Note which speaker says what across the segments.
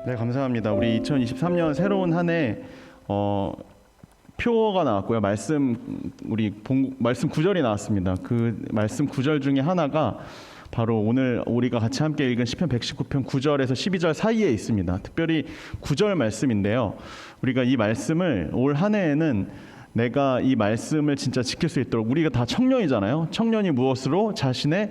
Speaker 1: 네, 감사합니다. 우리 2023년 새로운 한 해 표어가 나왔고요. 말씀 구절이 나왔습니다. 그 말씀 구절 중에 하나가 바로 오늘 우리가 같이 함께 읽은 시편 119편 9절에서 12절 사이에 있습니다. 특별히 9절 말씀인데요. 우리가 이 말씀을 올 한 해에는 내가 이 말씀을 진짜 지킬 수 있도록, 우리가 다 청년이잖아요. 청년이 무엇으로 자신의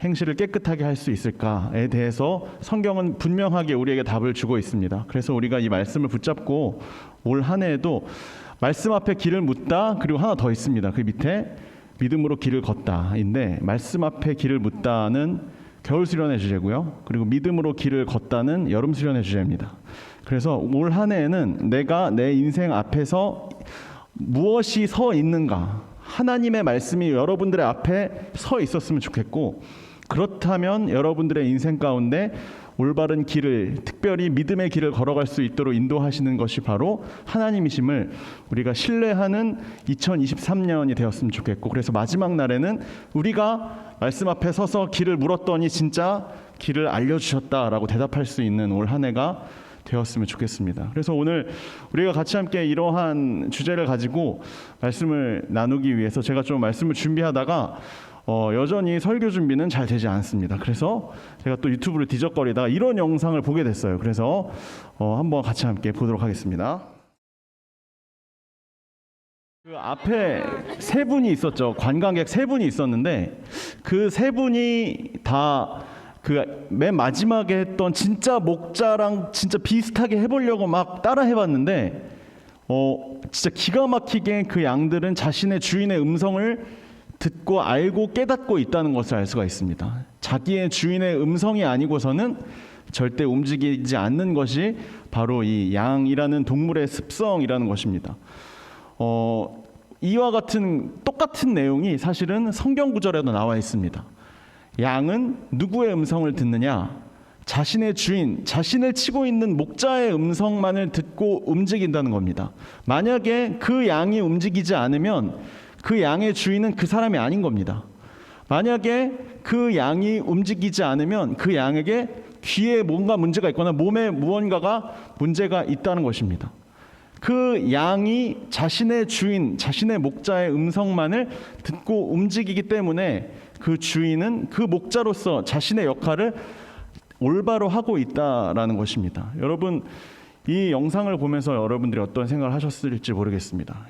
Speaker 1: 행실을 깨끗하게 할 수 있을까에 대해서 성경은 분명하게 우리에게 답을 주고 있습니다. 그래서 우리가 이 말씀을 붙잡고 올 한 해에도 말씀 앞에 길을 묻다, 그리고 하나 더 있습니다. 그 밑에 믿음으로 길을 걷다인데, 말씀 앞에 길을 묻다는 겨울 수련회 주제고요. 그리고 믿음으로 길을 걷다는 여름 수련회 주제입니다. 그래서 올 한 해에는 내가 내 인생 앞에서 무엇이 서 있는가, 하나님의 말씀이 여러분들의 앞에 서 있었으면 좋겠고, 그렇다면 여러분들의 인생 가운데 올바른 길을, 특별히 믿음의 길을 걸어갈 수 있도록 인도하시는 것이 바로 하나님이심을 우리가 신뢰하는 2023년이 되었으면 좋겠고, 그래서 마지막 날에는 우리가 말씀 앞에 서서 길을 물었더니 진짜 길을 알려주셨다라고 대답할 수 있는 올 한 해가 되었으면 좋겠습니다. 그래서 오늘 우리가 같이 함께 이러한 주제를 가지고 말씀을 나누기 위해서 제가 좀 말씀을 준비하다가 여전히 설교 준비는 잘 되지 않습니다. 그래서 제가 또 유튜브를 뒤적거리다가 이런 영상을 보게 됐어요. 그래서 한번 같이 함께 보도록 하겠습니다. 그 앞에 세 분이 있었죠. 관광객 세 분이 있었는데 그 세 분이 다 그 맨 마지막에 했던 진짜 목자랑 진짜 비슷하게 해보려고 막 따라 해봤는데 진짜 기가 막히게 그 양들은 자신의 주인의 음성을 듣고 알고 깨닫고 있다는 것을 알 수가 있습니다. 자기의 주인의 음성이 아니고서는 절대 움직이지 않는 것이 바로 이 양이라는 동물의 습성이라는 것입니다. 이와 같은 똑같은 내용이 사실은 성경 구절에도 나와 있습니다. 양은 누구의 음성을 듣느냐? 자신의 주인, 자신을 치고 있는 목자의 음성만을 듣고 움직인다는 겁니다. 만약에 그 양이 움직이지 않으면 그 양의 주인은 그 사람이 아닌 겁니다. 만약에 그 양이 움직이지 않으면 그 양에게 귀에 뭔가 문제가 있거나 몸에 무언가가 문제가 있다는 것입니다. 그 양이 자신의 주인, 자신의 목자의 음성만을 듣고 움직이기 때문에 그 주인은 그 목자로서 자신의 역할을 올바로 하고 있다라는 것입니다. 여러분, 이 영상을 보면서 여러분들이 어떤 생각을 하셨을지 모르겠습니다.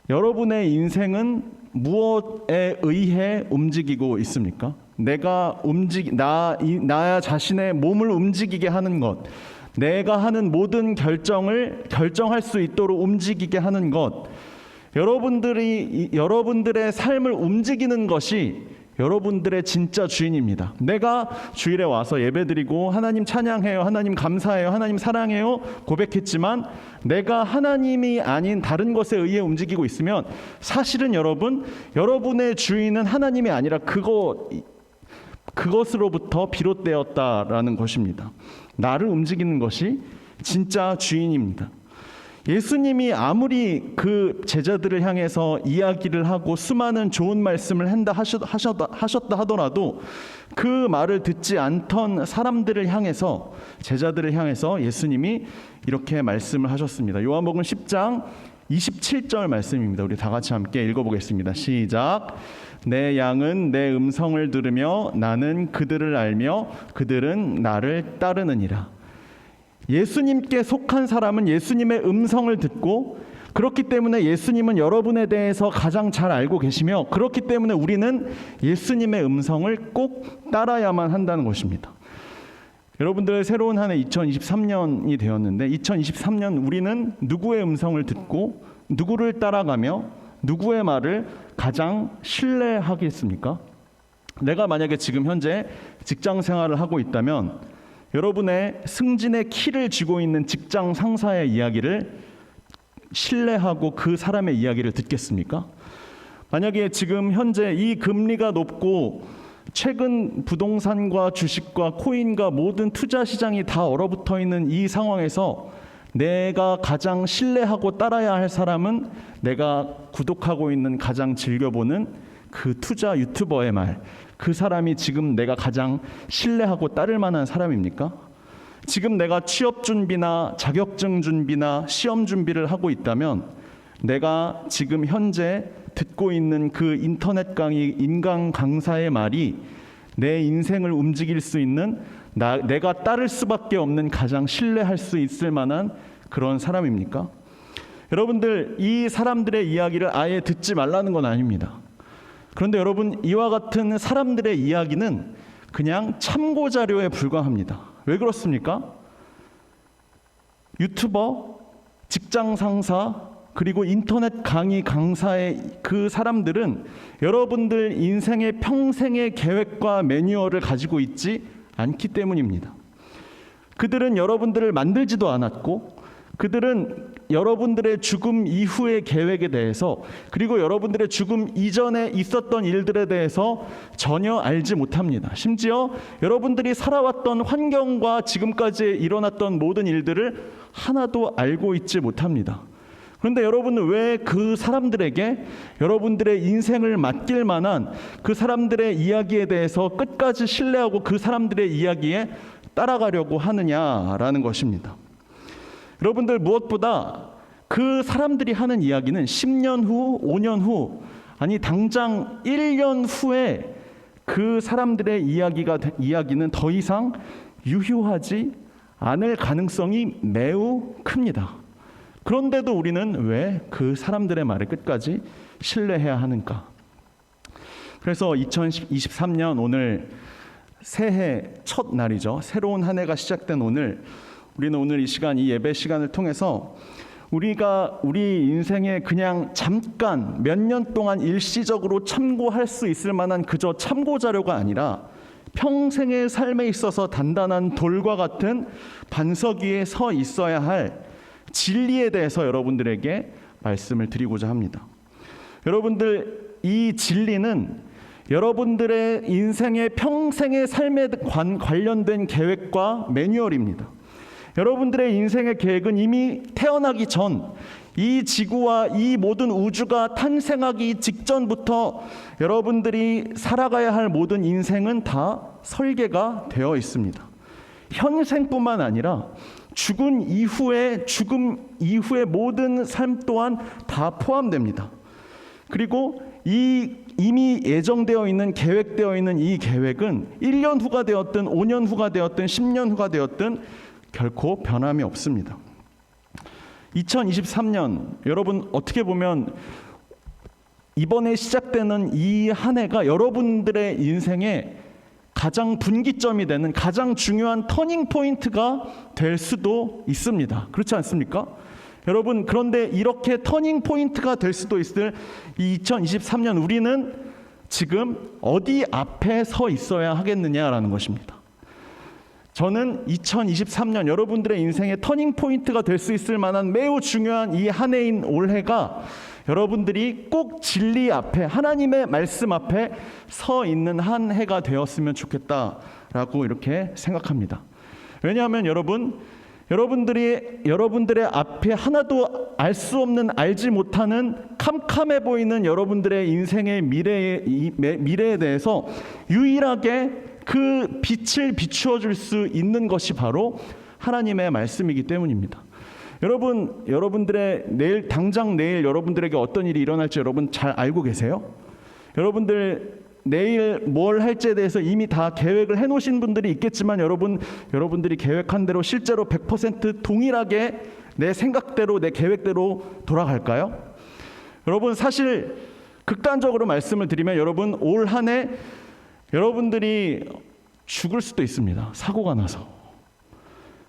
Speaker 1: 여러분의 인생은 무엇에 의해 움직이고 있습니까? 나 자신의 몸을 움직이게 하는 것, 내가 하는 모든 결정을 결정할 수 있도록 움직이게 하는 것, 여러분들의 삶을 움직이는 것이 여러분들의 진짜 주인입니다. 내가 주일에 와서 예배드리고 하나님 찬양해요, 하나님 감사해요, 하나님 사랑해요 고백했지만 내가 하나님이 아닌 다른 것에 의해 움직이고 있으면 사실은 여러분의 주인은 하나님이 아니라 그것으로부터 비롯되었다라는 것입니다. 나를 움직이는 것이 진짜 주인입니다. 예수님이 아무리 그 제자들을 향해서 이야기를 하고 수많은 좋은 말씀을 하셨다 하더라도 그 말을 듣지 않던 사람들을 향해서, 제자들을 향해서 예수님이 이렇게 말씀을 하셨습니다. 요한복음 10장 27절 말씀입니다. 우리 다 같이 함께 읽어보겠습니다. 시작. 내 양은 내 음성을 들으며 나는 그들을 알며 그들은 나를 따르느니라. 예수님께 속한 사람은 예수님의 음성을 듣고, 그렇기 때문에 예수님은 여러분에 대해서 가장 잘 알고 계시며, 그렇기 때문에 우리는 예수님의 음성을 꼭 따라야만 한다는 것입니다. 여러분들, 새로운 한 해 2023년이 되었는데 2023년 우리는 누구의 음성을 듣고 누구를 따라가며 누구의 말을 가장 신뢰하겠습니까? 내가 만약에 지금 현재 직장 생활을 하고 있다면 여러분의 승진의 키를 쥐고 있는 직장 상사의 이야기를 신뢰하고 그 사람의 이야기를 듣겠습니까? 만약에 지금 현재 이 금리가 높고 최근 부동산과 주식과 코인과 모든 투자 시장이 다 얼어붙어 있는 이 상황에서 내가 가장 신뢰하고 따라야 할 사람은 내가 구독하고 있는, 가장 즐겨보는 그 투자 유튜버의 말, 그 사람이 지금 내가 가장 신뢰하고 따를 만한 사람입니까? 지금 내가 취업 준비나 자격증 준비나 시험 준비를 하고 있다면 내가 지금 현재 듣고 있는 그 인터넷 강의 인강 강사의 말이 내 인생을 움직일 수 있는 내가 따를 수밖에 없는 가장 신뢰할 수 있을 만한 그런 사람입니까? 여러분들, 이 사람들의 이야기를 아예 듣지 말라는 건 아닙니다. 그런데 여러분, 이와 같은 사람들의 이야기는 그냥 참고 자료에 불과합니다. 왜 그렇습니까? 유튜버, 직장 상사, 그리고 인터넷 강의 강사의 그 사람들은 여러분들 인생의 평생의 계획과 매뉴얼을 가지고 있지 않기 때문입니다. 그들은 여러분들을 만들지도 않았고, 그들은 여러분들의 죽음 이후의 계획에 대해서, 그리고 여러분들의 죽음 이전에 있었던 일들에 대해서 전혀 알지 못합니다. 심지어 여러분들이 살아왔던 환경과 지금까지 일어났던 모든 일들을 하나도 알고 있지 못합니다. 그런데 여러분은 왜 그 사람들에게 여러분들의 인생을 맡길 만한 그 사람들의 이야기에 대해서 끝까지 신뢰하고 그 사람들의 이야기에 따라가려고 하느냐라는 것입니다. 여러분들, 무엇보다 그 사람들이 하는 이야기는 10년 후, 5년 후, 아니 당장 1년 후에 그 사람들의 이야기는 더 이상 유효하지 않을 가능성이 매우 큽니다. 그런데도 우리는 왜 그 사람들의 말을 끝까지 신뢰해야 하는가? 그래서 2023년 오늘 새해 첫 날이죠. 새로운 한 해가 시작된 오늘, 우리는 오늘 이 시간, 이 예배 시간을 통해서 우리가 우리 인생에 그냥 잠깐 몇 년 동안 일시적으로 참고할 수 있을 만한 그저 참고 자료가 아니라 평생의 삶에 있어서 단단한 돌과 같은 반석 위에 서 있어야 할 진리에 대해서 여러분들에게 말씀을 드리고자 합니다. 여러분들, 이 진리는 여러분들의 인생의 평생의 삶에 관련된 계획과 매뉴얼입니다. 여러분들의 인생의 계획은 이미 태어나기 전, 이 지구와 이 모든 우주가 탄생하기 직전부터 여러분들이 살아가야 할 모든 인생은 다 설계가 되어 있습니다. 현생뿐만 아니라 죽음 이후의 모든 삶 또한 다 포함됩니다. 그리고 이미 예정되어 있는, 계획되어 있는 이 계획은 1년 후가 되었든 5년 후가 되었든 10년 후가 되었든 결코 변함이 없습니다. 2023년, 여러분 어떻게 보면 이번에 시작되는 이 한 해가 여러분들의 인생에 가장 분기점이 되는, 가장 중요한 터닝 포인트가 될 수도 있습니다. 그렇지 않습니까? 여러분, 그런데 이렇게 터닝 포인트가 될 수도 있을 이 2023년, 우리는 지금 어디 앞에 서 있어야 하겠느냐라는 것입니다. 저는 2023년 여러분들의 인생의 터닝 포인트가 될 수 있을 만한 매우 중요한 이 한 해인 올해가 여러분들이 꼭 진리 앞에, 하나님의 말씀 앞에 서 있는 한 해가 되었으면 좋겠다라고 이렇게 생각합니다. 왜냐하면 여러분들의 앞에 하나도 알 수 없는, 알지 못하는, 캄캄해 보이는 여러분들의 인생의 미래에 대해서 유일하게 그 빛을 비추어 줄 수 있는 것이 바로 하나님의 말씀이기 때문입니다. 여러분들의 당장 내일 여러분들에게 어떤 일이 일어날지 여러분 잘 알고 계세요? 여러분들 내일 뭘 할지에 대해서 이미 다 계획을 해놓으신 분들이 있겠지만 여러분들이 계획한 대로 실제로 100% 동일하게 내 생각대로, 내 계획대로 돌아갈까요? 여러분, 사실 극단적으로 말씀을 드리면 여러분, 올 한 해 여러분들이 죽을 수도 있습니다. 사고가 나서.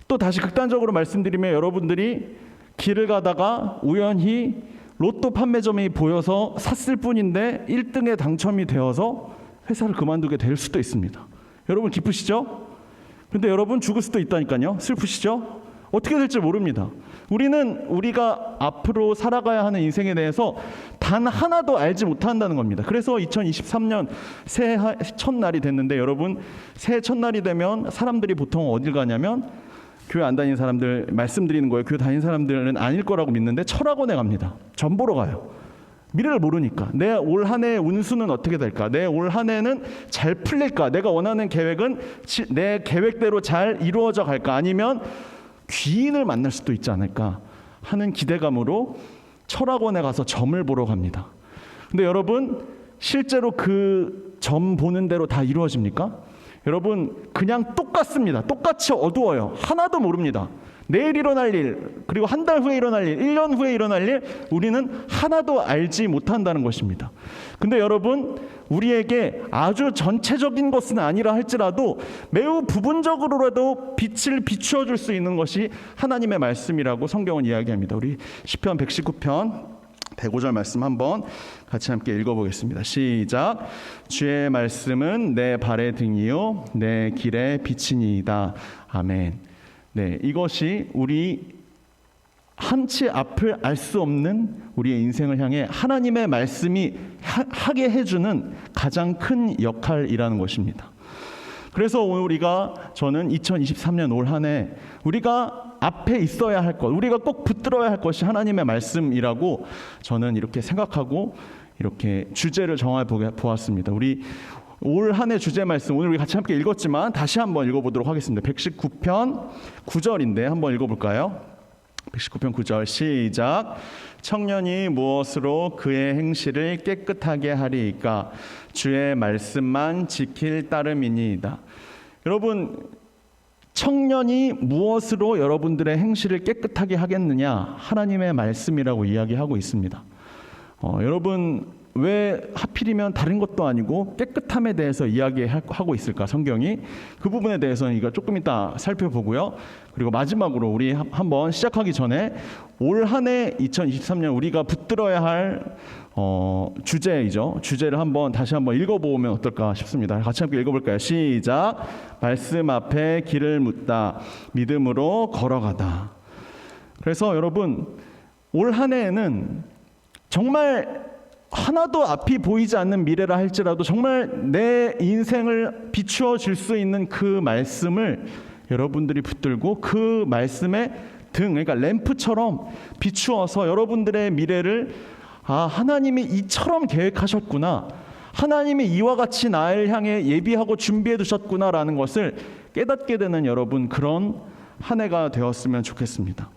Speaker 1: 또 다시 극단적으로 말씀드리면 여러분들이 길을 가다가 우연히 로또 판매점이 보여서 샀을 뿐인데 1등에 당첨이 되어서 회사를 그만두게 될 수도 있습니다. 여러분 기쁘시죠? 근데 여러분 죽을 수도 있다니까요. 슬프시죠? 어떻게 될지 모릅니다. 우리가 앞으로 살아가야 하는 인생에 대해서 단 하나도 알지 못한다는 겁니다. 그래서 2023년 새해 첫날이 됐는데 여러분, 새해 첫날이 되면 사람들이 보통 어딜 가냐면, 교회 안 다니는 사람들 말씀드리는 거예요. 교회 다니는 사람들은 아닐 거라고 믿는데 철학원에 갑니다. 전 보러 가요. 미래를 모르니까. 내 올 한 해의 운수는 어떻게 될까? 내 올 한 해는 잘 풀릴까? 내가 원하는 계획은 내 계획대로 잘 이루어져 갈까? 아니면 귀인을 만날 수도 있지 않을까 하는 기대감으로 철학원에 가서 점을 보러 갑니다. 근데 여러분, 실제로 그 점 보는 대로 다 이루어집니까? 여러분, 그냥 똑같습니다. 똑같이 어두워요. 하나도 모릅니다. 내일 일어날 일, 그리고 한 달 후에 일어날 일, 1년 후에 일어날 일, 우리는 하나도 알지 못한다는 것입니다. 근데 여러분, 우리에게 아주 전체적인 것은 아니라 할지라도 매우 부분적으로라도 빛을 비추어 줄 수 있는 것이 하나님의 말씀이라고 성경은 이야기합니다. 우리 시편 119편 105절 말씀 한번 같이 함께 읽어보겠습니다. 시작. 주의 말씀은 내 발의 등이요 내 길의 빛이니이다. 아멘. 네, 이것이 우리 한치 앞을 알 수 없는 우리의 인생을 향해 하나님의 말씀이 하게 해주는 가장 큰 역할이라는 것입니다. 그래서 오늘 저는 2023년 올 한 해 우리가 앞에 있어야 할 것, 우리가 꼭 붙들어야 할 것이 하나님의 말씀이라고 저는 이렇게 생각하고 이렇게 주제를 정해 보았습니다. 우리 올 한 해 주제 말씀 오늘 우리 같이 함께 읽었지만 다시 한번 읽어보도록 하겠습니다. 119편 9절인데 한번 읽어볼까요? 119편 9절 시작. 청년이 무엇으로 그의 행실을 깨끗하게 하리이까? 주의 말씀만 지킬 따름이니이다. 여러분, 청년이 무엇으로 여러분들의 행실을 깨끗하게 하겠느냐? 하나님의 말씀이라고 이야기하고 있습니다. 여러분, 왜 하필이면 다른 것도 아니고 깨끗함에 대해서 이야기하고 있을까? 성경이 그 부분에 대해서는 이거 조금 이따 살펴보고요. 그리고 마지막으로 우리 한번 시작하기 전에 올 한 해 2023년 우리가 붙들어야 할 주제이죠. 주제를 다시 한번 읽어보면 어떨까 싶습니다. 같이 함께 읽어볼까요? 시작. 말씀 앞에 길을 묻다 믿음으로 걸어가다. 그래서 여러분, 올 한 해에는 정말 하나도 앞이 보이지 않는 미래라 할지라도 정말 내 인생을 비추어 줄 수 있는 그 말씀을 여러분들이 붙들고 그 말씀의 그러니까 램프처럼 비추어서 여러분들의 미래를 하나님이 이처럼 계획하셨구나, 하나님이 이와 같이 나를 향해 예비하고 준비해 두셨구나라는 것을 깨닫게 되는 여러분, 그런 한 해가 되었으면 좋겠습니다.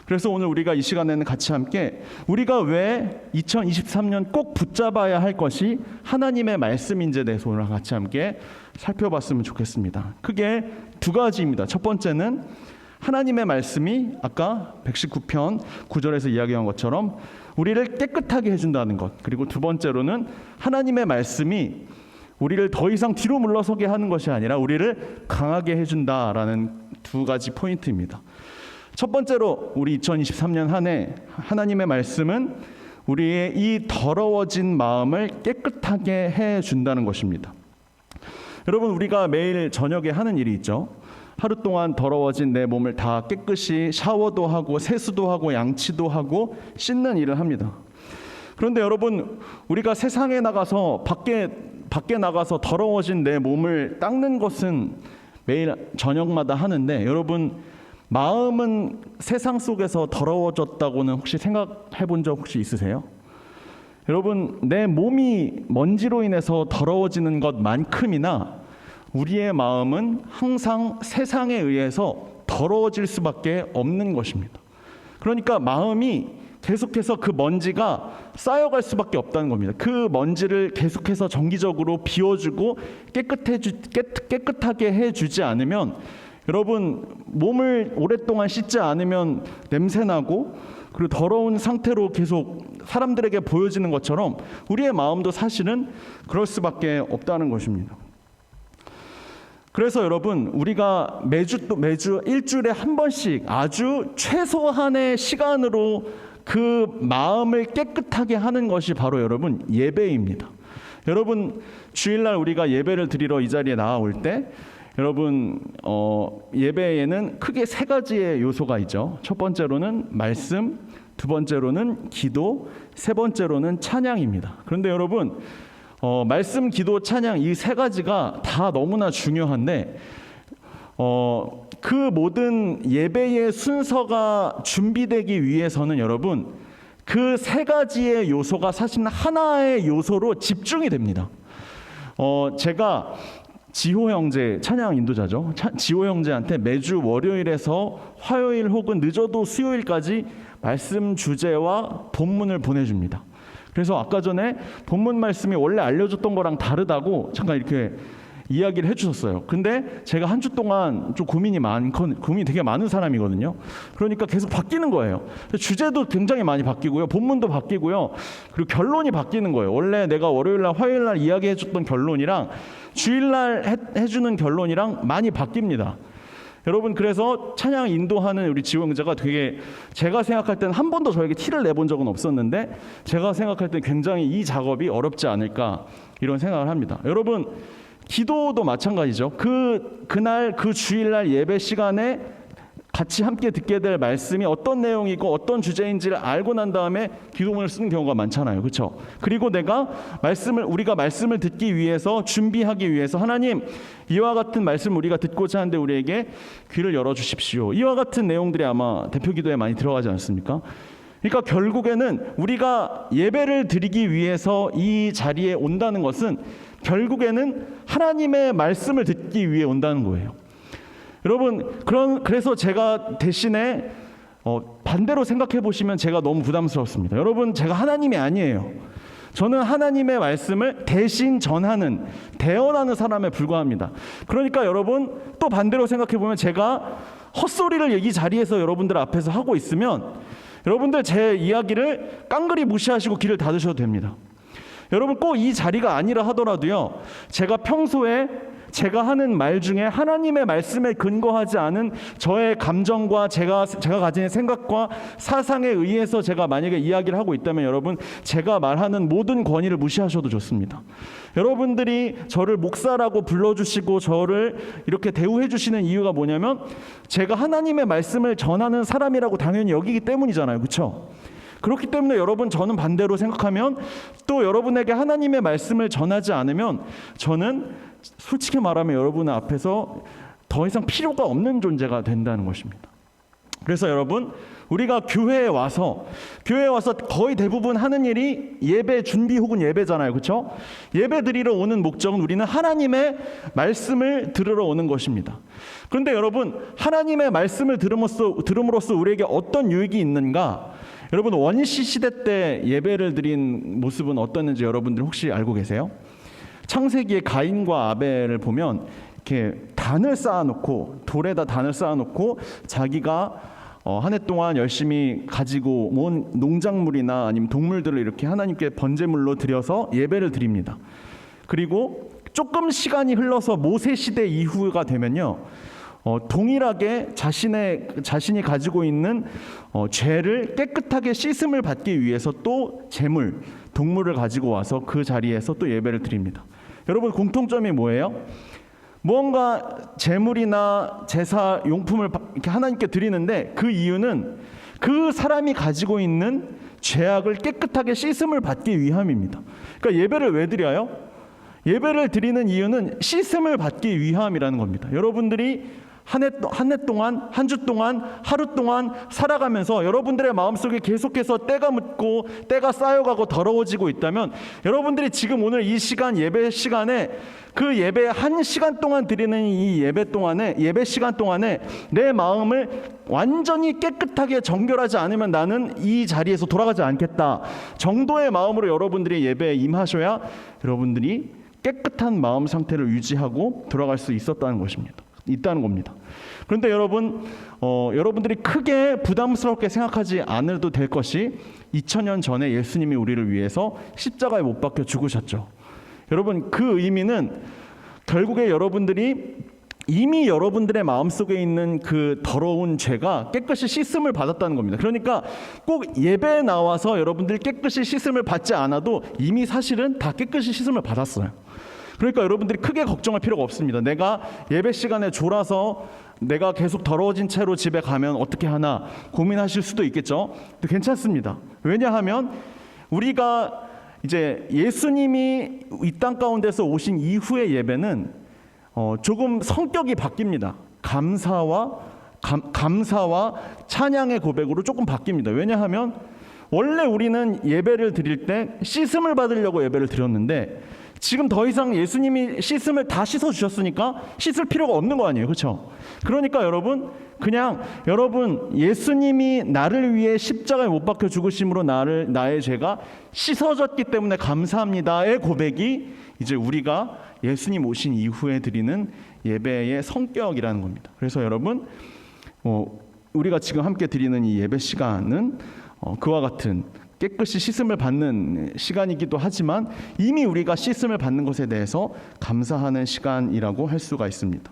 Speaker 1: 그래서 오늘 우리가 이 시간에는 같이 함께 우리가 왜 2023년 꼭 붙잡아야 할 것이 하나님의 말씀인지에 대해서 오늘 같이 함께 살펴봤으면 좋겠습니다. 크게 두 가지입니다. 첫 번째는 하나님의 말씀이 아까 119편 9절에서 이야기한 것처럼 우리를 깨끗하게 해준다는 것, 그리고 두 번째로는 하나님의 말씀이 우리를 더 이상 뒤로 물러서게 하는 것이 아니라 우리를 강하게 해준다라는 두 가지 포인트입니다. 첫 번째로 우리 2023년 한 해 하나님의 말씀은 우리의 이 더러워진 마음을 깨끗하게 해준다는 것입니다. 여러분, 우리가 매일 저녁에 하는 일이 있죠. 하루 동안 더러워진 내 몸을 다 깨끗이 샤워도 하고 세수도 하고 양치도 하고 씻는 일을 합니다. 그런데 여러분, 우리가 세상에 나가서 밖에 나가서 더러워진 내 몸을 닦는 것은 매일 저녁마다 하는데, 여러분, 마음은 세상 속에서 더러워졌다고는 혹시 생각해 본 적 혹시 있으세요? 여러분, 내 몸이 먼지로 인해서 더러워지는 것만큼이나 우리의 마음은 항상 세상에 의해서 더러워질 수밖에 없는 것입니다. 그러니까 마음이 계속해서 그 먼지가 쌓여갈 수밖에 없다는 겁니다. 그 먼지를 계속해서 정기적으로 비워주고 깨끗하게 해주지 않으면, 여러분, 몸을 오랫동안 씻지 않으면 냄새나고 그리고 더러운 상태로 계속 사람들에게 보여지는 것처럼 우리의 마음도 사실은 그럴 수밖에 없다는 것입니다. 그래서 여러분, 우리가 매주 일주일에 한 번씩 아주 최소한의 시간으로 그 마음을 깨끗하게 하는 것이 바로 여러분 예배입니다. 여러분, 주일날 우리가 예배를 드리러 이 자리에 나올 때 여러분, 예배에는 크게 세 가지의 요소가 있죠. 첫 번째로는 말씀, 두 번째로는 기도, 세 번째로는 찬양입니다. 그런데 여러분, 말씀, 기도, 찬양 이 세 가지가 다 너무나 중요한데 그 모든 예배의 순서가 준비되기 위해서는 여러분, 그 세 가지의 요소가 사실 하나의 요소로 집중이 됩니다. 제가 지호 형제, 찬양 인도자죠. 지호 형제한테 매주 월요일에서 화요일 혹은 늦어도 수요일까지 말씀 주제와 본문을 보내줍니다. 그래서 아까 전에 본문 말씀이 원래 알려줬던 거랑 다르다고 잠깐 이렇게 이야기를 해주셨어요. 근데 제가 한 주 동안 좀 고민이 되게 많은 사람이거든요. 그러니까 계속 바뀌는 거예요. 주제도 굉장히 많이 바뀌고요. 본문도 바뀌고요. 그리고 결론이 바뀌는 거예요. 원래 내가 월요일날, 화요일날 이야기해줬던 결론이랑 주일날 해주는 결론이랑 많이 바뀝니다. 여러분, 그래서 찬양 인도하는 우리 지호 형제가 되게, 제가 생각할 때는 한 번도 저에게 티를 내본 적은 없었는데 제가 생각할 때 굉장히 이 작업이 어렵지 않을까 이런 생각을 합니다. 여러분, 기도도 마찬가지죠. 그날 그 주일날 예배 시간에 같이 함께 듣게 될 말씀이 어떤 내용이고 어떤 주제인지를 알고 난 다음에 기도문을 쓰는 경우가 많잖아요. 그렇죠? 그리고 우리가 말씀을 듣기 위해서, 준비하기 위해서 하나님, 이와 같은 말씀 우리가 듣고자 하는데 우리에게 귀를 열어주십시오. 이와 같은 내용들이 아마 대표 기도에 많이 들어가지 않습니까? 그러니까 결국에는 우리가 예배를 드리기 위해서 이 자리에 온다는 것은 결국에는 하나님의 말씀을 듣기 위해 온다는 거예요. 여러분, 그래서 제가 대신에 반대로 생각해 보시면 제가 너무 부담스럽습니다. 여러분, 제가 하나님이 아니에요. 저는 하나님의 말씀을 대신 전하는, 대언하는 사람에 불과합니다. 그러니까 여러분, 또 반대로 생각해 보면 제가 헛소리를 이 자리에서 여러분들 앞에서 하고 있으면 여러분들 제 이야기를 깡그리 무시하시고 귀를 닫으셔도 됩니다. 여러분, 꼭 이 자리가 아니라 하더라도요, 제가 평소에 제가 하는 말 중에 하나님의 말씀에 근거하지 않은 저의 감정과 제가 가진 생각과 사상에 의해서 제가 만약에 이야기를 하고 있다면 여러분, 제가 말하는 모든 권위를 무시하셔도 좋습니다. 여러분들이 저를 목사라고 불러주시고 저를 이렇게 대우해 주시는 이유가 뭐냐면 제가 하나님의 말씀을 전하는 사람이라고 당연히 여기기 때문이잖아요. 그렇죠? 그렇기 때문에 여러분, 저는 반대로 생각하면 또 여러분에게 하나님의 말씀을 전하지 않으면 저는 솔직히 말하면 여러분 앞에서 더 이상 필요가 없는 존재가 된다는 것입니다. 그래서 여러분, 우리가 교회에 와서 거의 대부분 하는 일이 예배 준비 혹은 예배잖아요. 그렇죠? 예배 드리러 오는 목적은 우리는 하나님의 말씀을 들으러 오는 것입니다. 그런데 여러분, 하나님의 말씀을 들음으로써 우리에게 어떤 유익이 있는가? 여러분, 원시 시대 때 예배를 드린 모습은 어땠는지 여러분들 혹시 알고 계세요? 창세기의 가인과 아벨을 보면 이렇게 단을 쌓아놓고, 돌에다 단을 쌓아놓고 자기가 한 해 동안 열심히 가지고 온 농작물이나 아니면 동물들을 이렇게 하나님께 번제물로 드려서 예배를 드립니다. 그리고 조금 시간이 흘러서 모세 시대 이후가 되면요, 동일하게 자신이 가지고 있는 죄를 깨끗하게 씻음을 받기 위해서 또 동물을 가지고 와서 그 자리에서 또 예배를 드립니다. 여러분, 공통점이 뭐예요? 무언가 제물이나 제사 용품을 이렇게 하나님께 드리는데 그 이유는 그 사람이 가지고 있는 죄악을 깨끗하게 씻음을 받기 위함입니다. 그러니까 예배를 왜 드려요? 예배를 드리는 이유는 씻음을 받기 위함이라는 겁니다. 여러분들이 한 주 동안, 하루 동안 살아가면서 여러분들의 마음속에 계속해서 때가 묻고 때가 쌓여가고 더러워지고 있다면 여러분들이 지금 오늘 이 시간, 예배 시간에 그 예배 1시간 동안 드리는 이 예배 시간 동안에 내 마음을 완전히 깨끗하게 정결하지 않으면 나는 이 자리에서 돌아가지 않겠다 정도의 마음으로 여러분들이 예배에 임하셔야 여러분들이 깨끗한 마음 상태를 유지하고 돌아갈 수 있다는 겁니다. 그런데 여러분, 여러분들이 크게 부담스럽게 생각하지 않아도 될 것이 2000년 전에 예수님이 우리를 위해서 십자가에 못 박혀 죽으셨죠. 여러분, 그 의미는 결국에 여러분들이 이미 여러분들의 마음속에 있는 그 더러운 죄가 깨끗이 씻음을 받았다는 겁니다. 그러니까 꼭 예배에 나와서 여러분들이 깨끗이 씻음을 받지 않아도 이미 사실은 다 깨끗이 씻음을 받았어요. 그러니까 여러분들이 크게 걱정할 필요가 없습니다. 내가 예배 시간에 졸아서 내가 계속 더러워진 채로 집에 가면 어떻게 하나 고민하실 수도 있겠죠. 근데 괜찮습니다. 왜냐하면 우리가 이제 예수님이 이 땅 가운데서 오신 이후의 예배는 조금 성격이 바뀝니다. 감사와 찬양의 고백으로 조금 바뀝니다. 왜냐하면 원래 우리는 예배를 드릴 때 씻음을 받으려고 예배를 드렸는데 지금 더 이상 예수님이 씻음을 다 씻어 주셨으니까 씻을 필요가 없는 거 아니에요, 그렇죠? 그러니까 여러분, 그냥 여러분 예수님이 나를 위해 십자가에 못 박혀 죽으심으로 나의 죄가 씻어졌기 때문에 감사합니다의 고백이 이제 우리가 예수님 오신 이후에 드리는 예배의 성격이라는 겁니다. 그래서 여러분, 우리가 지금 함께 드리는 이 예배 시간은 그와 같은 깨끗이 씻음을 받는 시간이기도 하지만 이미 우리가 씻음을 받는 것에 대해서 감사하는 시간이라고 할 수가 있습니다.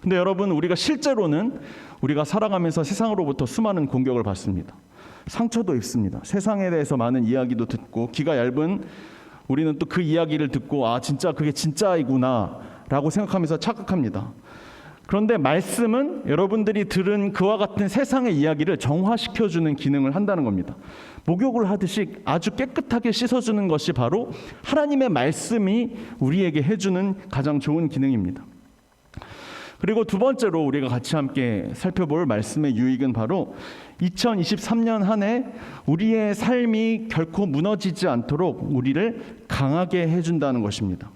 Speaker 1: 근데 여러분, 우리가 실제로는 우리가 살아가면서 세상으로부터 수많은 공격을 받습니다. 상처도 입습니다. 세상에 대해서 많은 이야기도 듣고, 귀가 얇은 우리는 또 그 이야기를 듣고 진짜 그게 진짜이구나 라고 생각하면서 착각합니다. 그런데 말씀은 여러분들이 들은 그와 같은 세상의 이야기를 정화시켜주는 기능을 한다는 겁니다. 목욕을 하듯이 아주 깨끗하게 씻어주는 것이 바로 하나님의 말씀이 우리에게 해주는 가장 좋은 기능입니다. 그리고 두 번째로 우리가 같이 함께 살펴볼 말씀의 유익은 바로 2023년 한 해 우리의 삶이 결코 무너지지 않도록 우리를 강하게 해준다는 것입니다.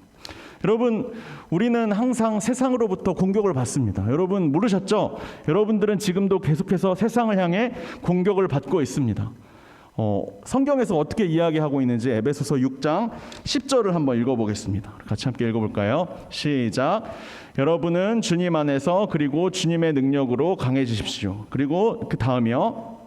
Speaker 1: 여러분, 우리는 항상 세상으로부터 공격을 받습니다. 여러분 모르셨죠? 여러분들은 지금도 계속해서 세상을 향해 공격을 받고 있습니다. 성경에서 어떻게 이야기하고 있는지 에베소서 6장 10절을 한번 읽어보겠습니다. 같이 함께 읽어볼까요? 시작. 여러분은 주님 안에서 그리고 주님의 능력으로 강해지십시오. 그리고 그 다음이요.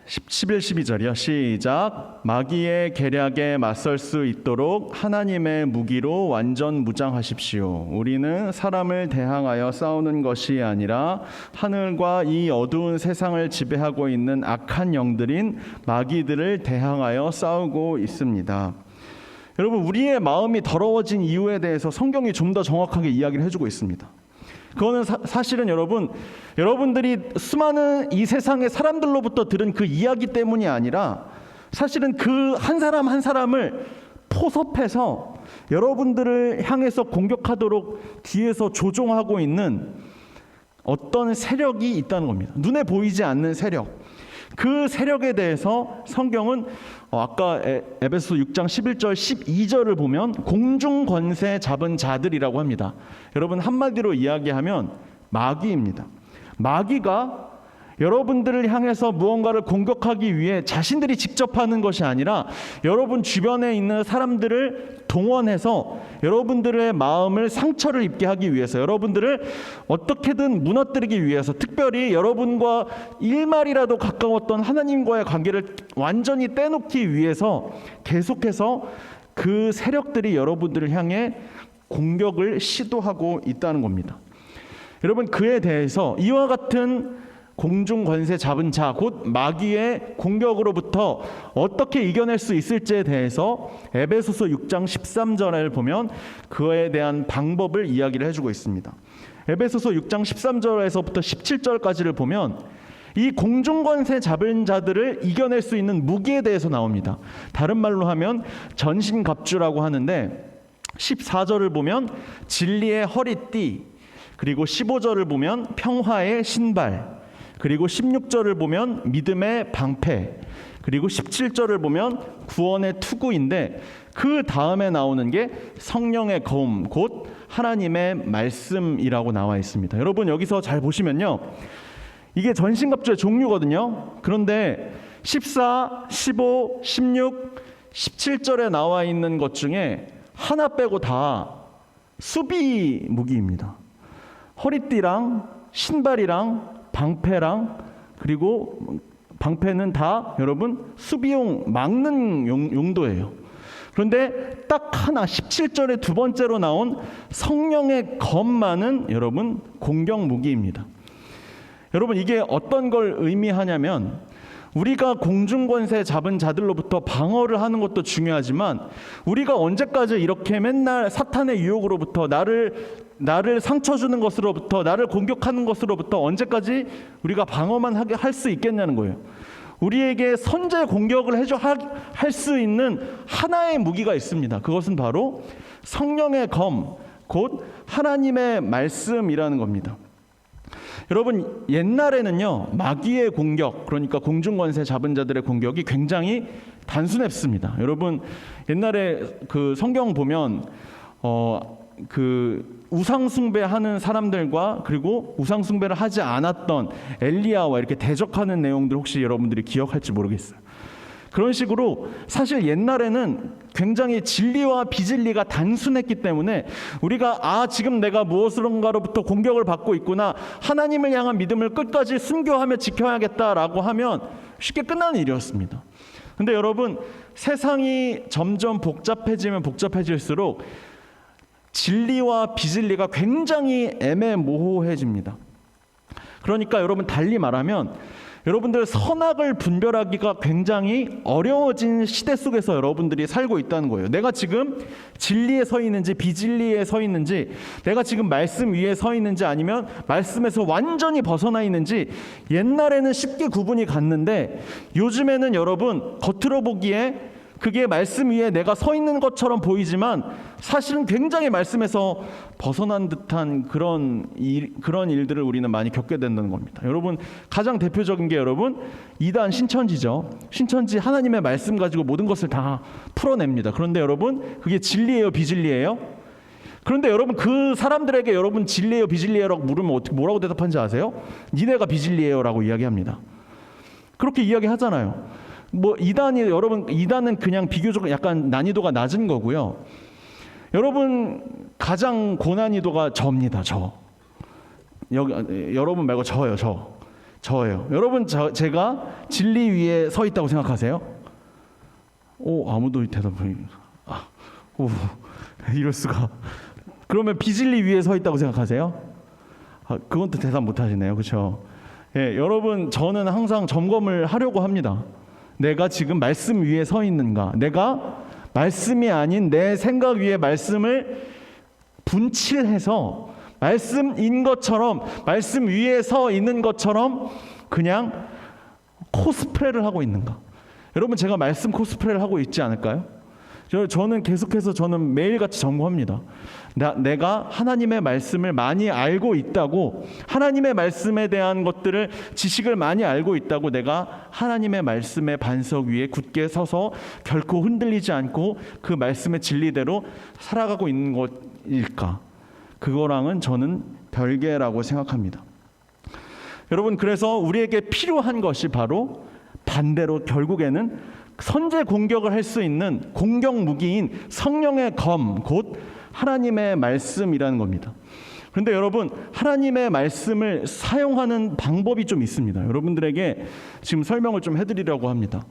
Speaker 1: 11, 12절이요. 시작. 마귀의 계략에 맞설 수 있도록 하나님의 무기로 완전 무장하십시오. 우리는 사람을 대항하여 싸우는 것이 아니라 하늘과 이 어두운 세상을 지배하고 있는 악한 영들인 마귀들을 대항하여 싸우고 있습니다. 여러분, 우리의 마음이 더러워진 이유에 대해서 성경이 좀 더 정확하게 이야기를 해주고 있습니다. 그거는 사실은 여러분들이 수많은 이 세상의 사람들로부터 들은 그 이야기 때문이 아니라 사실은 그 한 사람 한 사람을 포섭해서 여러분들을 향해서 공격하도록 뒤에서 조종하고 있는 어떤 세력이 있다는 겁니다. 눈에 보이지 않는 세력. 그 세력에 대해서 성경은 아까 에베소 6장 11절 12절을 보면 공중 권세 잡은 자들이라고 합니다. 여러분, 한마디로 이야기하면 마귀입니다. 마귀가 여러분들을 향해서 무언가를 공격하기 위해 자신들이 직접 하는 것이 아니라 여러분 주변에 있는 사람들을 동원해서 여러분들의 마음을 상처를 입게 하기 위해서, 여러분들을 어떻게든 무너뜨리기 위해서, 특별히 여러분과 일말이라도 가까웠던 하나님과의 관계를 완전히 떼놓기 위해서 계속해서 그 세력들이 여러분들을 향해 공격을 시도하고 있다는 겁니다. 여러분, 그에 대해서 이와 같은 공중 권세 잡은 자, 곧 마귀의 공격으로부터 어떻게 이겨낼 수 있을지에 대해서 에베소서 6장 13절을 보면 그에 대한 방법을 이야기를 해주고 있습니다. 에베소서 6장 13절에서부터 17절까지를 보면 이 공중 권세 잡은 자들을 이겨낼 수 있는 무기에 대해서 나옵니다. 다른 말로 하면 전신갑주라고 하는데 14절을 보면 진리의 허리띠, 그리고 15절을 보면 평화의 신발, 그리고 16절을 보면 믿음의 방패, 그리고 17절을 보면 구원의 투구인데 그 다음에 나오는 게 성령의 검, 곧 하나님의 말씀이라고 나와 있습니다. 여러분, 여기서 잘 보시면요, 이게 전신갑주의 종류거든요. 그런데 14, 15, 16, 17절에 나와 있는 것 중에 하나 빼고 다 수비 무기입니다. 허리띠랑 신발이랑 방패랑, 그리고 방패는 다 여러분 수비용, 막는 용도예요. 그런데 딱 하나 17절에 두 번째로 나온 성령의 검만은 여러분 공격 무기입니다. 여러분, 이게 어떤 걸 의미하냐면 우리가 공중권세 잡은 자들로부터 방어를 하는 것도 중요하지만 우리가 언제까지 이렇게 맨날 사탄의 유혹으로부터 나를 상처 주는 것으로부터, 나를 공격하는 것으로부터 언제까지 우리가 방어만 하게 할 수 있겠냐는 거예요. 우리에게 선제 공격을 할 수 있는 하나의 무기가 있습니다. 그것은 바로 성령의 검, 곧 하나님의 말씀이라는 겁니다. 여러분 옛날에는요 마귀의 공격, 그러니까 공중권세 잡은 자들의 공격이 굉장히 단순했습니다. 여러분 옛날에 그 성경 보면 그 우상 숭배하는 사람들과 그리고 우상 숭배를 하지 않았던 엘리야와 이렇게 대적하는 내용들 혹시 여러분들이 기억할지 모르겠어요. 그런 식으로 사실 옛날에는 굉장히 진리와 비진리가 단순했기 때문에 우리가 지금 내가 무엇으론가로부터 공격을 받고 있구나, 하나님을 향한 믿음을 끝까지 순교하며 지켜야겠다라고 하면 쉽게 끝나는 일이었습니다. 근데 여러분 세상이 점점 복잡해지면 복잡해질수록 진리와 비진리가 굉장히 애매모호해집니다. 그러니까 여러분 달리 말하면 여러분들 선악을 분별하기가 굉장히 어려워진 시대 속에서 여러분들이 살고 있다는 거예요. 내가 지금 진리에 서 있는지 비진리에 서 있는지, 내가 지금 말씀 위에 서 있는지 아니면 말씀에서 완전히 벗어나 있는지 옛날에는 쉽게 구분이 갔는데 요즘에는 여러분 겉으로 보기에 그게 말씀 위에 내가 서 있는 것처럼 보이지만 사실은 굉장히 말씀에서 벗어난 듯한 그런 일들을 우리는 많이 겪게 된다는 겁니다. 여러분 가장 대표적인 게 여러분 이단 신천지죠. 신천지 하나님의 말씀 가지고 모든 것을 다 풀어냅니다. 그런데 여러분 그게 진리예요, 비진리예요? 그런데 여러분 그 사람들에게 여러분 진리예요, 비진리예요라고 물으면 어떻게 뭐라고 대답하는지 아세요? 니네가 비진리예요라고 이야기합니다. 그렇게 이야기하잖아요. 뭐 이단이 여러분 이단은 그냥 비교적 약간 난이도가 낮은 거고요. 여러분 가장 고난이도가 저입니다. 여러분 말고 저예요. 여러분 제가 진리 위에 서 있다고 생각하세요? 아무도 대답을 이럴 수가. 그러면 비진리 위에 서 있다고 생각하세요? 그건 또 대답 못 하시네요. 그렇죠? 예, 여러분 저는 항상 점검을 하려고 합니다. 내가 지금 말씀 위에 서 있는가? 내가 말씀이 아닌 내 생각 위에 말씀을 분칠해서 말씀인 것처럼, 말씀 위에 서 있는 것처럼 그냥 코스프레를 하고 있는가? 여러분 제가 말씀 코스프레를 하고 있지 않을까요? 저는 계속해서 저는 매일같이 점검합니다. 내가 하나님의 말씀을 많이 알고 있다고, 하나님의 말씀에 대한 것들을 지식을 많이 알고 있다고 내가 하나님의 말씀의 반석 위에 굳게 서서 결코 흔들리지 않고 그 말씀의 진리대로 살아가고 있는 것일까? 그거랑은 저는 별개라고 생각합니다. 여러분 그래서 우리에게 필요한 것이 바로 반대로 결국에는 선제 공격을 할 수 있는 공격 무기인 성령의 검, 곧 하나님의 말씀이라는 겁니다. 그런데 여러분 하나님의 말씀을 사용하는 방법이 좀 있습니다. 여러분들에게 지금 설명을 좀 해드리려고 합니다.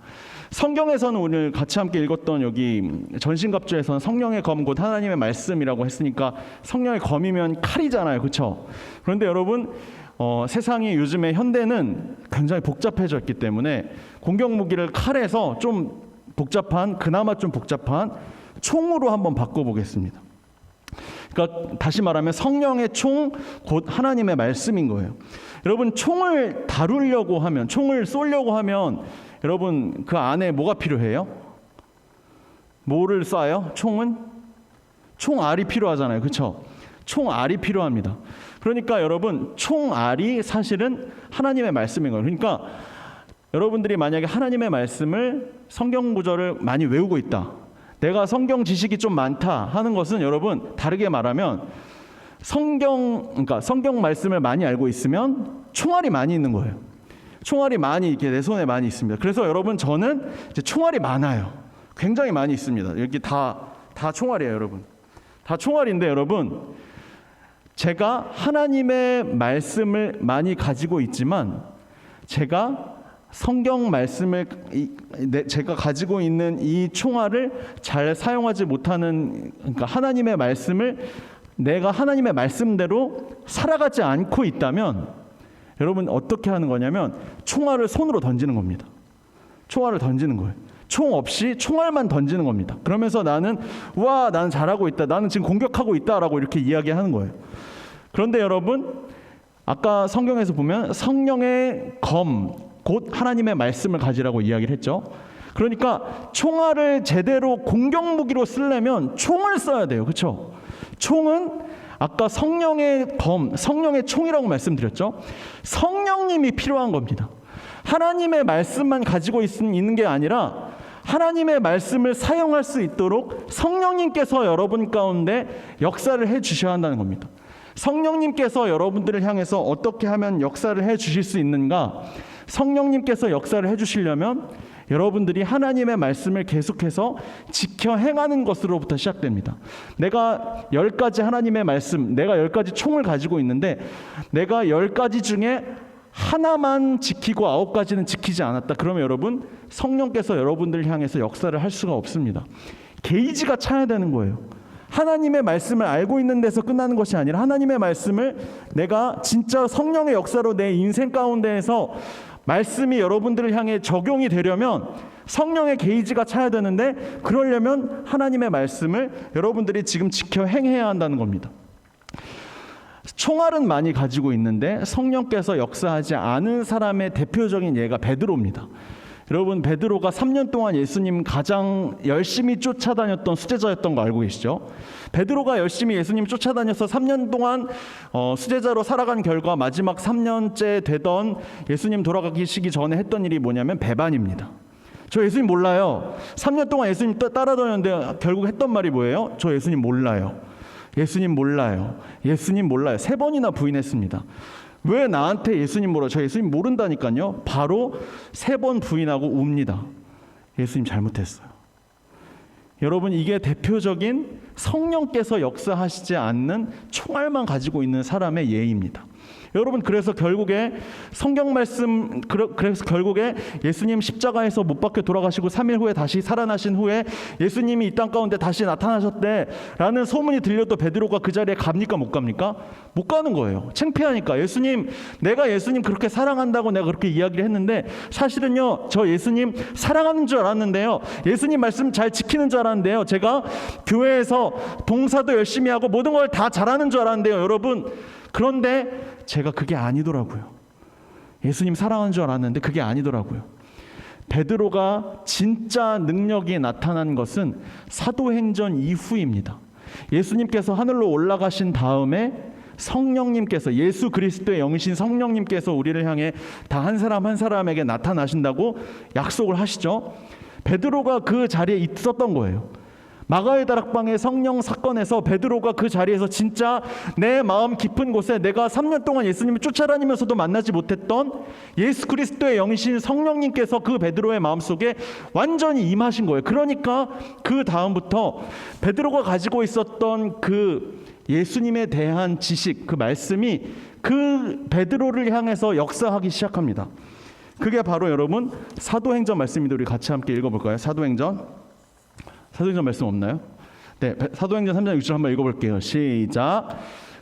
Speaker 1: 성경에서는 오늘 같이 함께 읽었던 여기 전신갑주에서는 성령의 검, 곧 하나님의 말씀이라고 했으니까 성령의 검이면 칼이잖아요. 그렇죠? 그런데 여러분 세상이 요즘에 현대는 굉장히 복잡해졌기 때문에 공격 무기를 칼에서 좀 그나마 좀 복잡한 총으로 한번 바꿔보겠습니다. 그러니까 다시 말하면 성령의 총, 곧 하나님의 말씀인 거예요. 여러분 총을 다루려고 하면, 총을 쏘려고 하면 여러분 그 안에 뭐가 필요해요? 뭐를 쏴요? 총은? 총알이 필요하잖아요. 그렇죠? 총알이 필요합니다. 그러니까 여러분 총알이 사실은 하나님의 말씀인 거예요. 그러니까 여러분들이 만약에 하나님의 말씀을 성경 구절을 많이 외우고 있다, 내가 성경 지식이 좀 많다 하는 것은 여러분 다르게 말하면 그러니까 성경 말씀을 많이 알고 있으면 총알이 많이 있는 거예요. 총알이 많이 이렇게 내 손에 많이 있습니다. 그래서 여러분 저는 이제 총알이 많아요. 굉장히 많이 있습니다. 여기 다 총알이에요, 여러분. 다 총알인데 여러분 제가 하나님의 말씀을 많이 가지고 있지만 제가 성경 말씀을 제가 가지고 있는 이 총알을 잘 사용하지 못하는, 그러니까 하나님의 말씀을 내가 하나님의 말씀대로 살아가지 않고 있다면 여러분 어떻게 하는 거냐면 총알을 손으로 던지는 겁니다. 총알을 던지는 거예요. 총 없이 총알만 던지는 겁니다. 그러면서 나는 잘하고 있다, 나는 지금 공격하고 있다라고 이렇게 이야기하는 거예요. 그런데 여러분 아까 성경에서 보면 성령의 검, 곧 하나님의 말씀을 가지라고 이야기를 했죠. 그러니까 총알을 제대로 공격 무기로 쓰려면 총을 써야 돼요. 그렇죠? 총은 아까 성령의 검, 성령의 총이라고 말씀드렸죠. 성령님이 필요한 겁니다. 하나님의 말씀만 가지고 있는 게 아니라 하나님의 말씀을 사용할 수 있도록 성령님께서 여러분 가운데 역사를 해 주셔야 한다는 겁니다. 성령님께서 여러분들을 향해서 어떻게 하면 역사를 해 주실 수 있는가? 성령님께서 역사를 해 주시려면 여러분들이 하나님의 말씀을 계속해서 지켜 행하는 것으로부터 시작됩니다. 내가 10가지 하나님의 말씀, 내가 10가지 총을 가지고 있는데 내가 10가지 중에 하나만 지키고 9가지는 지키지 않았다. 그러면 여러분, 성령께서 여러분들을 향해서 역사를 할 수가 없습니다. 게이지가 차야 되는 거예요. 하나님의 말씀을 알고 있는 데서 끝나는 것이 아니라 하나님의 말씀을 내가 진짜 성령의 역사로 내 인생 가운데에서 말씀이 여러분들을 향해 적용이 되려면 성령의 게이지가 차야 되는데, 그러려면 하나님의 말씀을 여러분들이 지금 지켜 행해야 한다는 겁니다. 총알은 많이 가지고 있는데 성령께서 역사하지 않은 사람의 대표적인 예가 베드로입니다. 여러분, 베드로가 3년 동안 예수님 가장 열심히 쫓아다녔던 수제자였던 거 알고 계시죠? 베드로가 열심히 예수님 쫓아다녀서 3년 동안 수제자로 살아간 결과 마지막 3년째 되던 예수님 돌아가시기 전에 했던 일이 뭐냐면 배반입니다. 저 예수님 몰라요. 3년 동안 예수님 따라다녔는데 결국 했던 말이 뭐예요? 저 예수님 몰라요. 예수님 몰라요. 예수님 몰라요. 3번이나 부인했습니다. 왜 나한테 예수님 몰라요? 저 예수님 모른다니까요. 바로 3번 부인하고 웁니다. 예수님 잘못했어요. 여러분, 이게 대표적인 성령께서 역사하시지 않는 총알만 가지고 있는 사람의 예입니다. 여러분, 그래서 결국에 성경 말씀, 그래서 결국에 예수님 십자가에서 못 박혀 돌아가시고 3일 후에 다시 살아나신 후에 예수님이 이 땅 가운데 다시 나타나셨대라는 소문이 들려도 베드로가 그 자리에 갑니까 못 갑니까? 못 가는 거예요. 창피하니까. 예수님, 내가 예수님 그렇게 사랑한다고 내가 그렇게 이야기를 했는데 사실은요, 저 예수님 사랑하는 줄 알았는데요, 예수님 말씀 잘 지키는 줄 알았는데요, 제가 교회에서 봉사도 열심히 하고 모든 걸 다 잘하는 줄 알았는데요, 여러분, 그런데 제가 그게 아니더라고요. 예수님 사랑하는 줄 알았는데 그게 아니더라고요. 베드로가 진짜 능력이 나타난 것은 사도행전 이후입니다. 예수님께서 하늘로 올라가신 다음에 성령님께서, 예수 그리스도의 영이신 성령님께서 우리를 향해 다 한 사람 한 사람에게 나타나신다고 약속을 하시죠. 베드로가 그 자리에 있었던 거예요. 마가의 다락방의 성령 사건에서 베드로가 그 자리에서 진짜 내 마음 깊은 곳에 내가 3년 동안 예수님을 쫓아다니면서도 만나지 못했던 예수 그리스도의 영이신 성령님께서 그 베드로의 마음속에 완전히 임하신 거예요. 그러니까 그 다음부터 베드로가 가지고 있었던 그 예수님에 대한 지식, 그 말씀이 그 베드로를 향해서 역사하기 시작합니다. 그게 바로 여러분 사도행전 말씀입니다. 우리 같이 함께 읽어볼까요? 사도행전 말씀 없나요? 네, 사도행전 3장 6절 한번 읽어볼게요. 시작.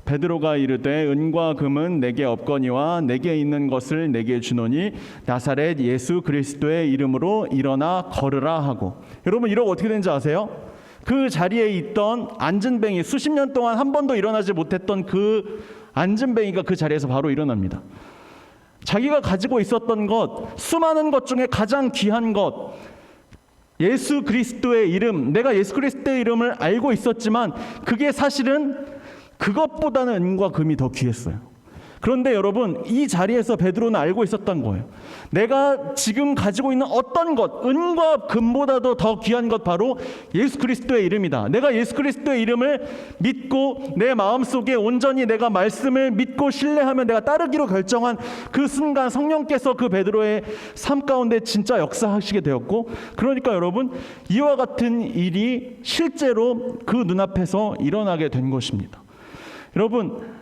Speaker 1: 베드로가 이르되 은과 금은 내게 없거니와 내게 있는 것을 내게 주노니 나사렛 예수 그리스도의 이름으로 일어나 걸으라 하고. 여러분, 이러고 어떻게 되는지 아세요? 그 자리에 있던 안진뱅이, 수십 년 동안 한 번도 일어나지 못했던 그 안진뱅이가 그 자리에서 바로 일어납니다. 자기가 가지고 있었던 것, 수많은 것 중에 가장 귀한 것, 예수 그리스도의 이름, 내가 예수 그리스도의 이름을 알고 있었지만 그게 사실은 그것보다는 은과 금이 더 귀했어요. 그런데 여러분, 이 자리에서 베드로는 알고 있었던 거예요. 내가 지금 가지고 있는 어떤 것, 은과 금보다도 더 귀한 것, 바로 예수 그리스도의 이름이다. 내가 예수 그리스도의 이름을 믿고 내 마음속에 온전히 내가 말씀을 믿고 신뢰하며 내가 따르기로 결정한 그 순간 성령께서 그 베드로의 삶 가운데 진짜 역사하시게 되었고, 그러니까 여러분, 이와 같은 일이 실제로 그 눈앞에서 일어나게 된 것입니다. 여러분,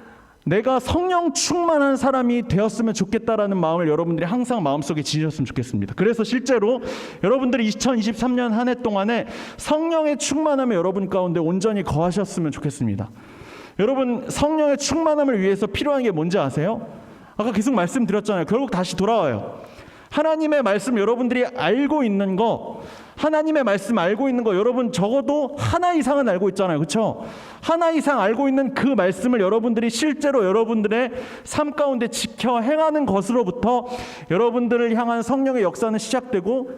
Speaker 1: 내가 성령 충만한 사람이 되었으면 좋겠다라는 마음을 여러분들이 항상 마음속에 지니셨으면 좋겠습니다. 그래서 실제로 여러분들이 2023년 한 해 동안에 성령의 충만함이 여러분 가운데 온전히 거하셨으면 좋겠습니다. 여러분, 성령의 충만함을 위해서 필요한 게 뭔지 아세요? 아까 계속 말씀드렸잖아요. 결국 다시 돌아와요. 하나님의 말씀 여러분들이 알고 있는 거, 하나님의 말씀 알고 있는 거, 여러분 적어도 하나 이상은 알고 있잖아요. 그렇죠? 하나 이상 알고 있는 그 말씀을 여러분들이 실제로 여러분들의 삶 가운데 지켜 행하는 것으로부터 여러분들을 향한 성령의 역사는 시작되고,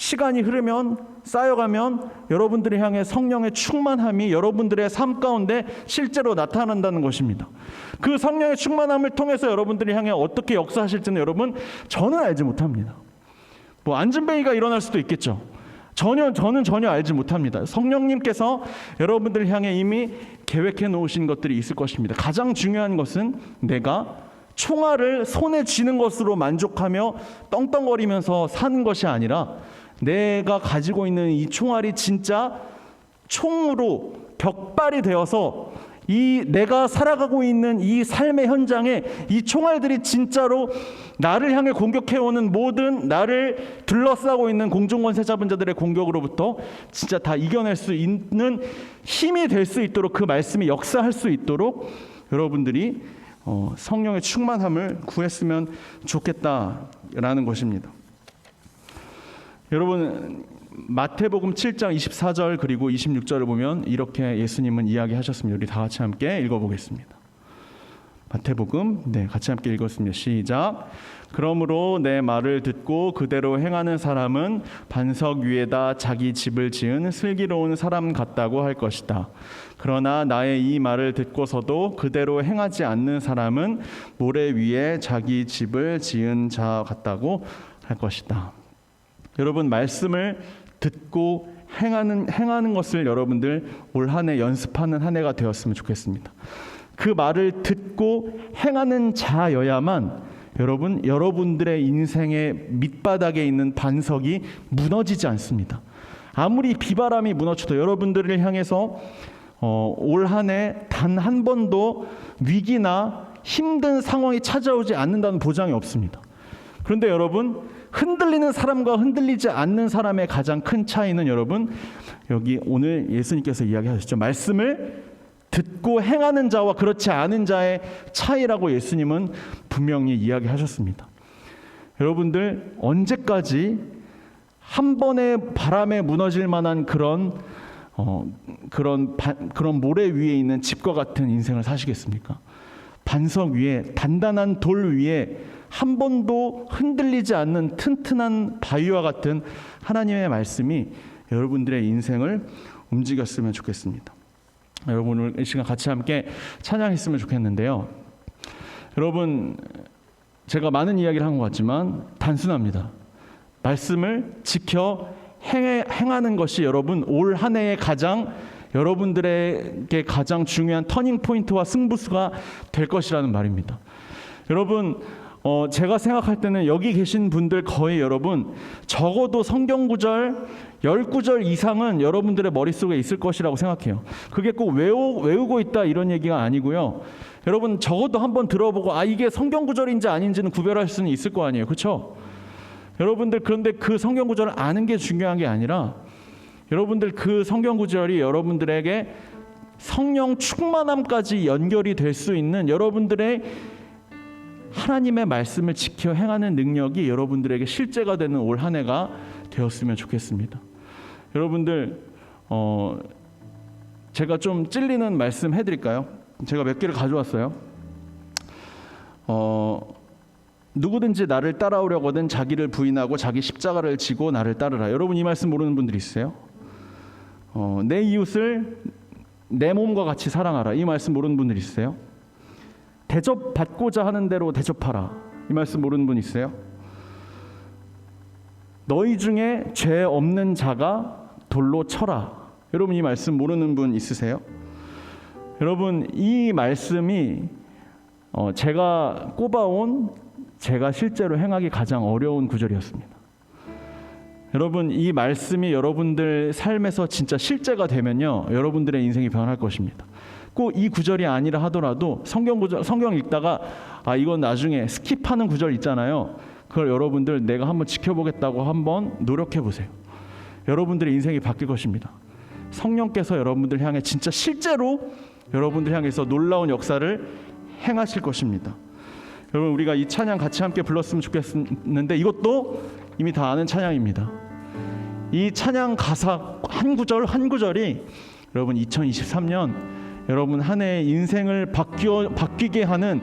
Speaker 1: 시간이 흐르면 쌓여가면 여러분들을 향해 성령의 충만함이 여러분들의 삶 가운데 실제로 나타난다는 것입니다. 그 성령의 충만함을 통해서 여러분들을 향해 어떻게 역사하실지는 여러분 저는 알지 못합니다. 뭐 안진뱅이가 일어날 수도 있겠죠. 저는 전혀 알지 못합니다. 성령님께서 여러분들을 향해 이미 계획해 놓으신 것들이 있을 것입니다. 가장 중요한 것은 내가 총알을 손에 쥐는 것으로 만족하며 떵떵거리면서 사는 것이 아니라 내가 가지고 있는 이 총알이 진짜 총으로 벽발이 되어서 이 내가 살아가고 있는 이 삶의 현장에 이 총알들이 진짜로 나를 향해 공격해오는 모든 나를 둘러싸고 있는 공중권세 잡은 자들의 공격으로부터 진짜 다 이겨낼 수 있는 힘이 될 수 있도록 그 말씀이 역사할 수 있도록 여러분들이 성령의 충만함을 구했으면 좋겠다라는 것입니다. 여러분 마태복음 7장 24절 그리고 26절을 보면 이렇게 예수님은 이야기하셨습니다. 우리 다 같이 함께 읽어보겠습니다. 마태복음 같이 함께 읽었습니다. 시작. 그러므로 내 말을 듣고 그대로 행하는 사람은 반석 위에다 자기 집을 지은 슬기로운 사람 같다고 할 것이다. 그러나 나의 이 말을 듣고서도 그대로 행하지 않는 사람은 모래 위에 자기 집을 지은 자 같다고 할 것이다. 여러분 말씀을 듣고 행하는 것을 여러분들 올 한 해 연습하는 한 해가 되었으면 좋겠습니다. 그 말을 듣고 행하는 자여야만 여러분들의 인생의 밑바닥에 있는 반석이 무너지지 않습니다. 아무리 비바람이 무너져도 여러분들을 향해서 올 한 해 단 한 번도 위기나 힘든 상황이 찾아오지 않는다는 보장이 없습니다. 그런데 여러분 흔들리는 사람과 흔들리지 않는 사람의 가장 큰 차이는 여러분 여기 오늘 예수님께서 이야기하셨죠. 말씀을 듣고 행하는 자와 그렇지 않은 자의 차이라고 예수님은 분명히 이야기하셨습니다. 여러분들 언제까지 한 번의 바람에 무너질 만한 그런 모래 위에 있는 집과 같은 인생을 사시겠습니까? 반석 위에 단단한 돌 위에 한 번도 흔들리지 않는 튼튼한 바위와 같은 하나님의 말씀이 여러분들의 인생을 움직였으면 좋겠습니다. 여러분 오늘 이 시간 같이 함께 찬양했으면 좋겠는데요. 여러분 제가 많은 이야기를 한 것 같지만 단순합니다. 말씀을 지켜 행하는 것이 여러분 올 한 해의 여러분들에게 가장 중요한 터닝 포인트와 승부수가 될 것이라는 말입니다. 여러분 제가 생각할 때는 여기 계신 분들 거의 여러분 적어도 성경 구절 10구절 이상은 여러분들의 머릿속에 있을 것이라고 생각해요. 그게 꼭 외우고 있다 이런 얘기가 아니고요. 여러분 적어도 한번 들어보고 이게 성경 구절인지 아닌지는 구별할 수는 있을 거 아니에요. 그렇죠? 여러분들 그런데 그 성경 구절을 아는 게 중요한 게 아니라 여러분들 그 성경 구절이 여러분들에게 성령 충만함까지 연결이 될 수 있는 여러분들의 하나님의 말씀을 지켜 행하는 능력이 여러분들에게 실제가 되는 올 한 해가 되었으면 좋겠습니다. 여러분들 제가 좀 찔리는 말씀 해드릴까요? 제가 몇 개를 가져왔어요. 누구든지 나를 따라오려거든 자기를 부인하고 자기 십자가를 지고 나를 따르라. 여러분 이 말씀 모르는 분들이 있어요? 내 이웃을 내 몸과 같이 사랑하라. 이 말씀 모르는 분들이 있어요? 대접받고자 하는 대로 대접하라. 이 말씀 모르는 분 있어요? 너희 중에 죄 없는 자가 돌로 쳐라. 여러분 이 말씀 모르는 분 있으세요? 여러분 이 말씀이 제가 꼽아온 제가 실제로 행하기 가장 어려운 구절이었습니다. 여러분 이 말씀이 여러분들 삶에서 진짜 실제가 되면요 여러분들의 인생이 변할 것입니다. 꼭 이 구절이 아니라 하더라도 성경 읽다가 이건 나중에 스킵하는 구절 있잖아요. 그걸 여러분들 내가 한번 지켜보겠다고 한번 노력해 보세요. 여러분들의 인생이 바뀔 것입니다. 성령께서 여러분들 향해 진짜 실제로 여러분들 향해서 놀라운 역사를 행하실 것입니다. 여러분 우리가 이 찬양 같이 함께 불렀으면 좋겠는데 이것도 이미 다 아는 찬양입니다. 이 찬양 가사 한 구절 한 구절이 여러분 2023년 여러분 한 해의 인생을 바뀌게 하는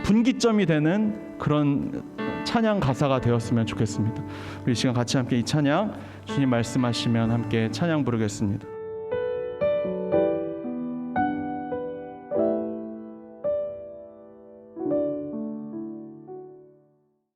Speaker 1: 분기점이 되는 그런 찬양 가사가 되었으면 좋겠습니다. 우리 이 시간 같이 함께 이 찬양 주님 말씀하시면 함께 찬양 부르겠습니다.